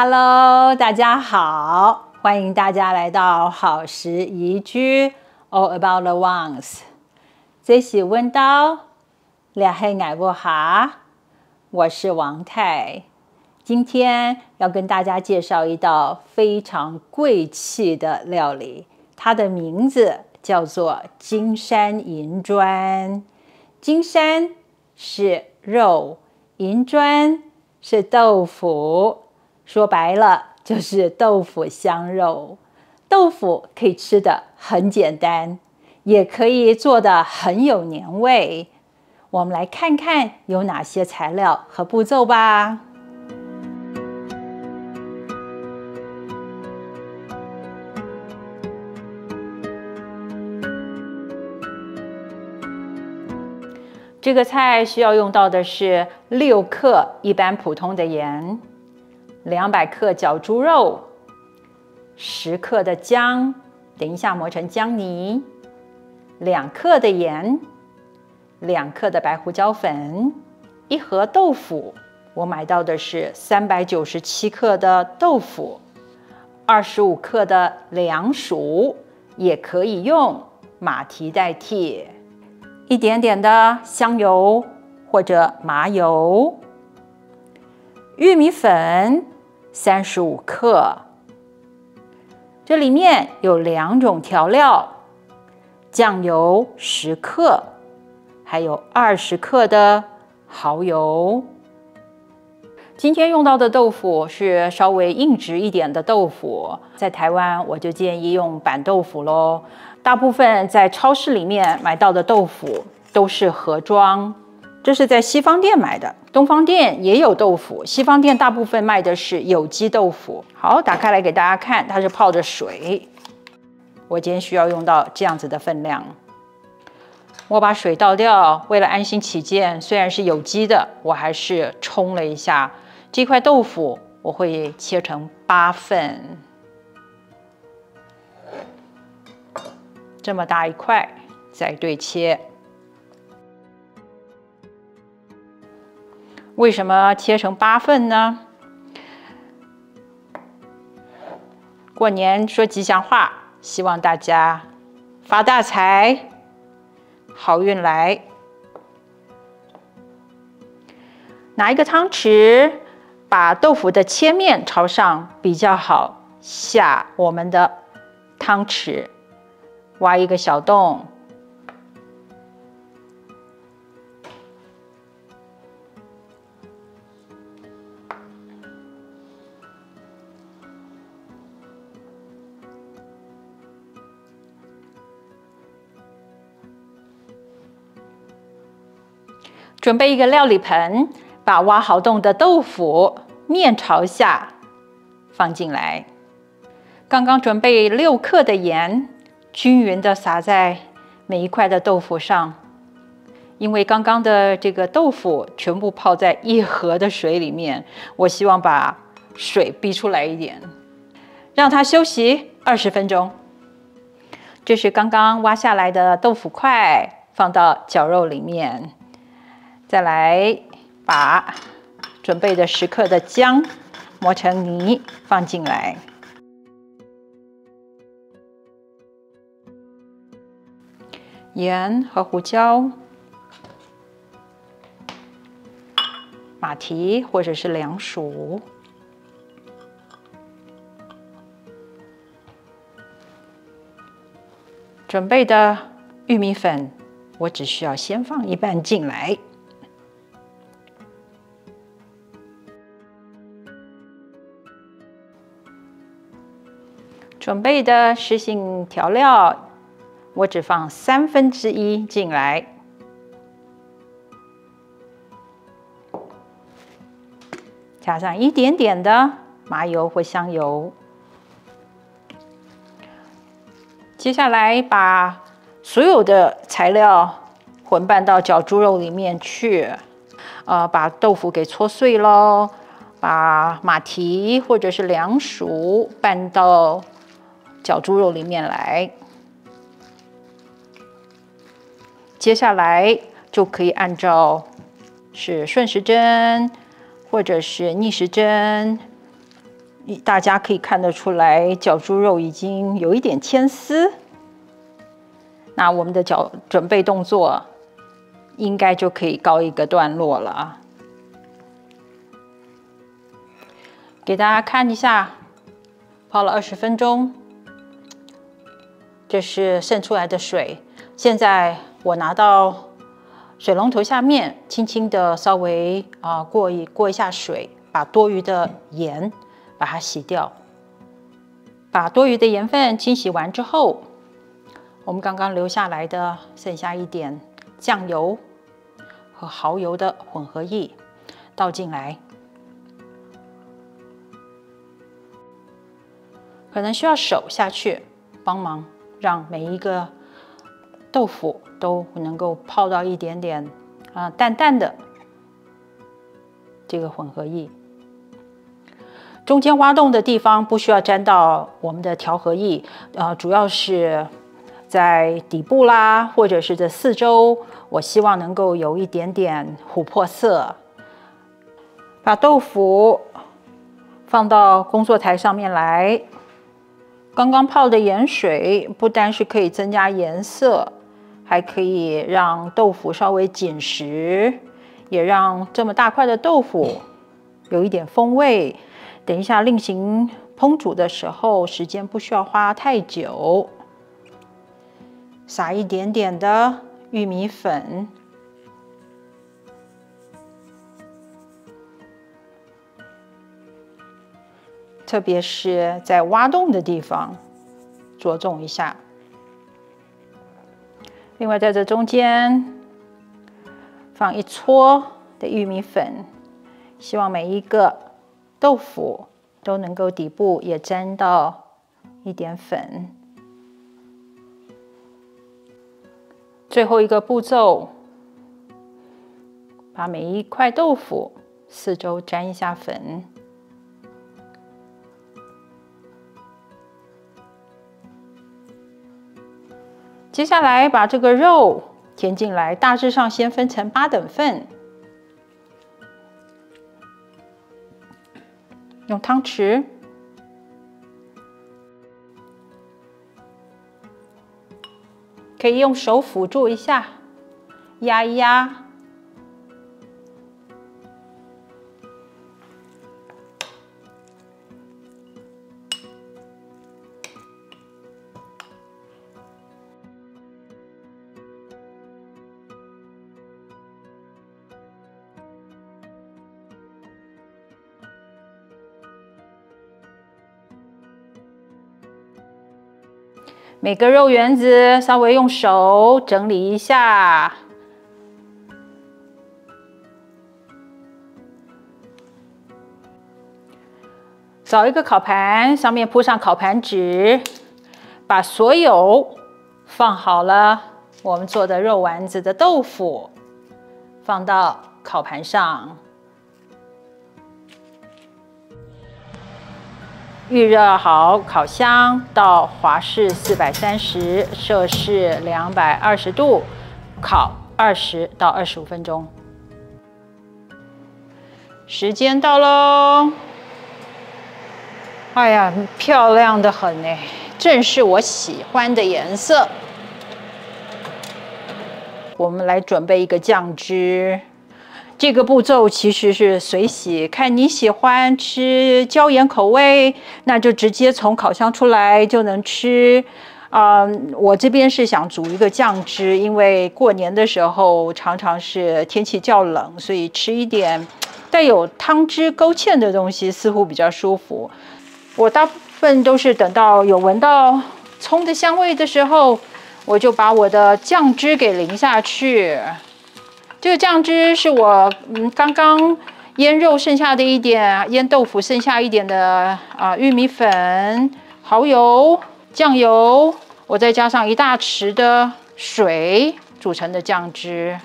Hello， 大家好，欢迎大家来到好时宜居 All About the Ones。这是温刀，俩黑矮不哈，我是王太。今天要跟大家介绍一道非常贵气的料理，它的名字叫做金山银砖。金山是肉，银砖是豆腐。说白了就是豆腐香肉。豆腐可以吃得很简单，也可以做得很有年味。我们来看看有哪些材料和步骤吧。这个菜需要用到的是6克一般普通的盐，200克绞猪肉，10克的姜，等一下磨成姜泥，2克的盐，2克的白胡椒粉，1盒豆腐，我买到的是397克的豆腐，25克的凉薯，也可以用马蹄代替，1点点的香油或者麻油，玉米粉35克，这里面有2种调料，酱油10克，还有20克的蚝油。今天用到的豆腐是稍微硬质一点的豆腐，在台湾我就建议用板豆腐咯。大部分在超市里面买到的豆腐都是盒装，这是在西方店买的，东方店也有豆腐，西方店大部分卖的是有机豆腐。好，打开来给大家看，它是泡着水。我今天需要用到这样子的分量。我把水倒掉，为了安心起见，虽然是有机的，我还是冲了一下。这块豆腐我会切成8份，这么大一块，再对切。为什么切成8份呢？过年说吉祥话，希望大家发大财，好运来。拿一个汤匙，把豆腐的切面朝上比较好下我们的汤匙，挖一个小洞。准备一个料理盆，把挖好洞的豆腐面朝下放进来。刚刚准备6克的盐，均匀的撒在每一块的豆腐上。因为刚刚的这个豆腐全部泡在1盒的水里面，我希望把水逼出来一点，让它休息20分钟。这是刚刚挖下来的豆腐块，放到绞肉里面。再来把准备的10克的姜磨成泥放进来，盐和胡椒，马蹄或者是凉薯，准备的玉米粉，我只需要先放一半进来。准备的湿性调料，我只放1/3进来，加上1点点的麻油或香油。接下来把所有的材料混拌到绞猪肉里面去，把豆腐给搓碎咯，把马蹄或者是凉薯拌到绞猪肉里面来。接下来就可以按照是顺时针或者是逆时针大家可以看得出来，绞猪肉已经有一点牵丝。那我们的准备动作应该就可以告一个段落了啊。给大家看一下，泡了20分钟，这是渗出来的水。现在我拿到水龙头下面，轻轻的稍微过一下水，把多余的盐把它洗掉。把多余的盐分清洗完之后，我们刚刚留下来的剩下一点酱油和蚝油的混合液倒进来。可能需要手下去帮忙，让每一个豆腐都能够泡到一点点淡淡的这个混合液。中间挖洞的地方不需要沾到我们的调和液，主要是在底部啦，或者是这四周，我希望能够有一点点琥珀色。把豆腐放到工作台上面来。刚刚泡的盐水不单是可以增加颜色，还可以让豆腐稍微紧实，也让这么大块的豆腐有一点风味。等一下另行烹煮的时候，时间不需要花太久。撒一点点的玉米粉。特别是在挖洞的地方着重一下。另外，在这中间放一撮的玉米粉，希望每一个豆腐都能够底部也沾到一点粉。最后一个步骤，把每一块豆腐四周沾一下粉。接下来把这个肉填进来，大致上先分成8等份，用汤匙可以用手辅助一下，压一压。每个肉圆子稍微用手整理一下，找一个烤盘，上面铺上烤盘纸，把所有放好了我们做的肉丸子的豆腐放到烤盘上。预热好烤箱，到华氏430摄氏220度，烤20到25分钟。时间到喽！哎呀，漂亮的很呢，正是我喜欢的颜色。我们来准备一个酱汁。这个步骤其实是随喜，看你喜欢吃椒盐口味，那就直接从烤箱出来就能吃。我这边是想煮一个酱汁，因为过年的时候常常是天气较冷，所以吃一点带有汤汁勾芡的东西似乎比较舒服。我大部分都是等到有闻到葱的香味的时候，我就把我的酱汁给淋下去。这个酱汁是我刚刚腌肉剩下的一点，腌豆腐剩下一点的玉米粉、蚝油、酱油，我再加上1大匙的水煮成的酱汁。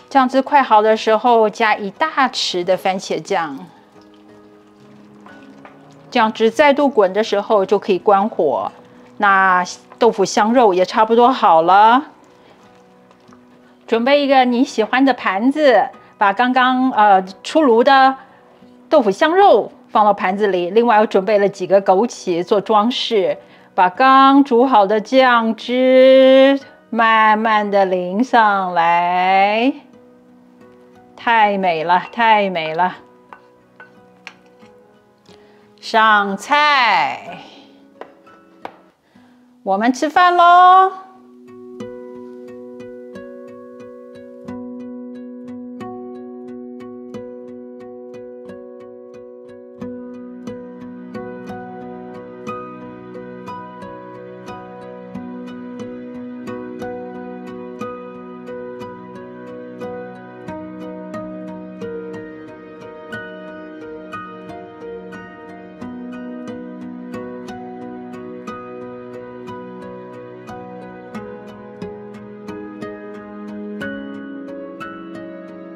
酱汁快好的时候，加1大匙的番茄酱。酱汁再度滚的时候就可以关火，那豆腐香肉也差不多好了。准备一个你喜欢的盘子，把刚刚出炉的豆腐香肉放到盘子里。另外，我准备了几个枸杞做装饰，把刚煮好的酱汁慢慢的淋上来，太美了，太美了！上菜，我们吃饭喽！